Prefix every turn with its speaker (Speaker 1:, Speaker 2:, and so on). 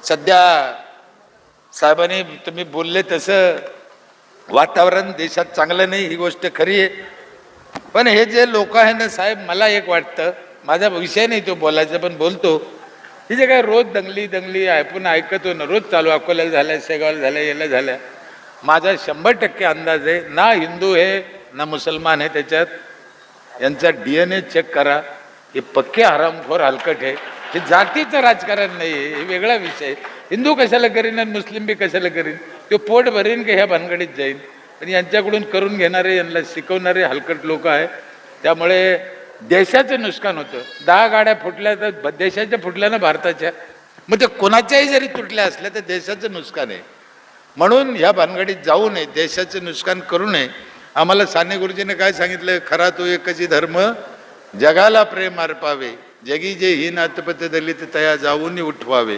Speaker 1: सध्या साहेबांनी तुम्ही बोलले तसं वातावरण देशात चांगलं नाही, ही गोष्ट खरी आहे. पण हे जे लोक आहे ना साहेब, मला एक वाटतं, माझा विषय नाही तो बोलायचा पण बोलतो, हे जे काय रोज दंगली ऐकून ऐकतो ना, रोज चालू, अकोल्याला झाल्या, शेगावला झाल्या, याला झाल्या. माझा 100% अंदाज आहे, ना हिंदू आहे ना मुसलमान आहे त्याच्यात. यांचा DNA चेक करा, हे पक्के हरामखोर हलकट आहे. हे जातीचं राजकारण नाही आहे, हे वेगळा विषय. हिंदू कशाला करीन आणि मुस्लिम बी कशाला करीन, तो पोट भरीन की ह्या भानगडीत जाईन. पण यांच्याकडून करून घेणारे, यांना शिकवणारे हलकट लोक आहे. त्यामुळे देशाचं नुकसान होतं. 10 गाड्या फुटल्या तर देशाच्या फुटल्या ना भारताच्या, मग ते कोणाच्याही जरी तुटल्या असल्या तर देशाचं नुकसान आहे. म्हणून ह्या भानगडीत जाऊ नये, देशाचं नुकसान करू नये. आम्हाला साने गुरुजीने काय सांगितलं, खरा तो एकची धर्म जगाला प्रेम अर्पावे, जगी जे हीन अतपत दलित तया जाऊन उठवावे.